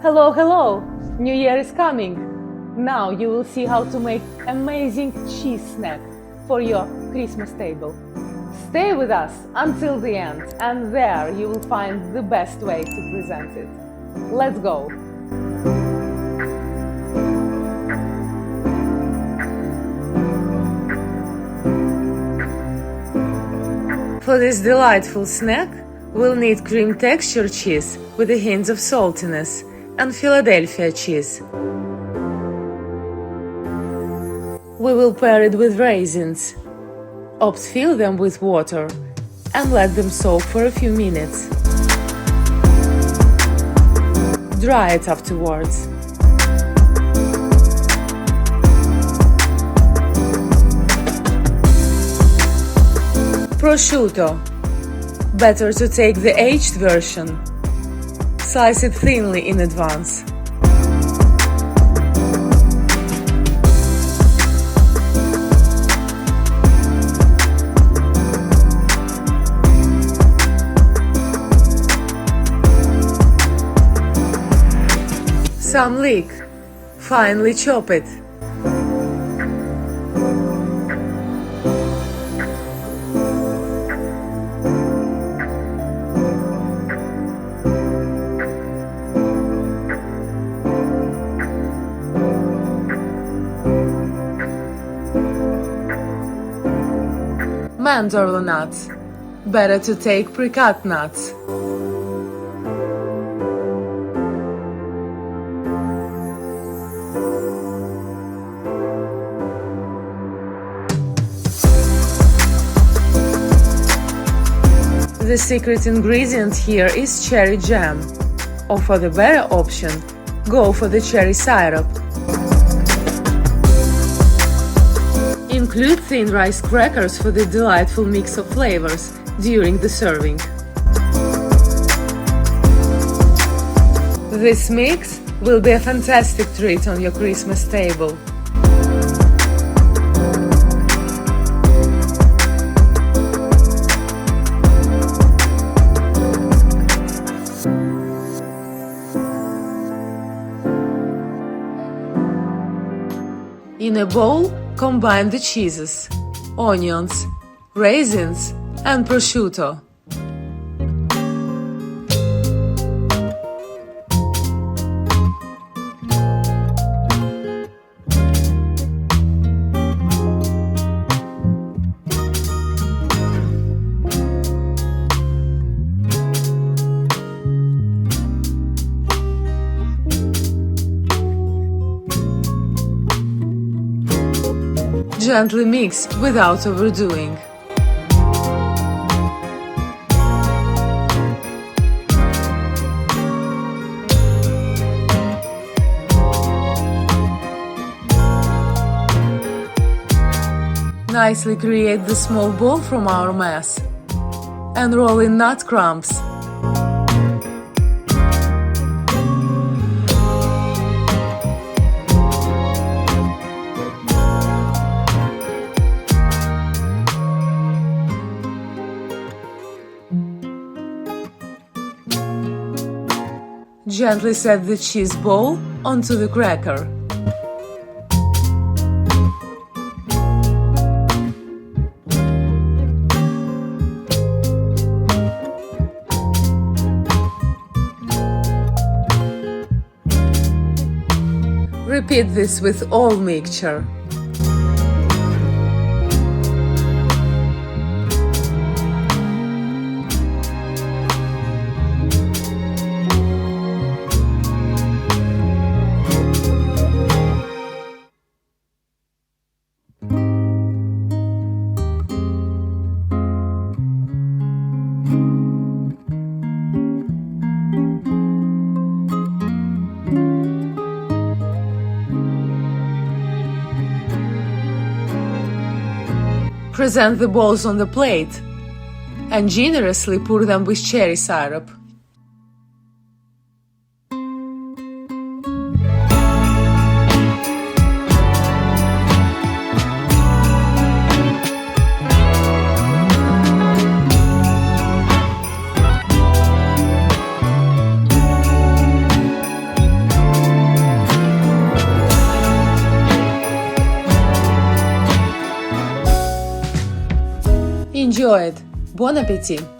Hello, hello! New Year is coming! Now you will see how to make amazing cheese snack for your Christmas table. Stay with us until the end and there you will find the best way to present it. Let's go! For this delightful snack, we'll need cream texture cheese with a hint of saltiness and Philadelphia cheese. We will pair it with raisins. Fill them with water and let them soak for a few minutes. Dry it afterwards. Prosciutto. Better to take the aged version. Slice it thinly in advance. Some leek. Finely chop it. Mandorla nuts. Better to take pre-cut nuts. The secret ingredient here is cherry jam, or for the better option, go for the cherry syrup. Include thin rice crackers for the delightful mix of flavors during the serving. This mix will be a fantastic treat on your Christmas table. In a bowl, combine the cheeses, onions, raisins, and prosciutto. Gently mix without overdoing. Nicely create the small ball from our mass and roll in nut crumbs. Gently set the cheese ball onto the cracker. Repeat this with all mixture. Present the balls on the plate and generously pour them with cherry syrup. enjoy it. Bon appetit!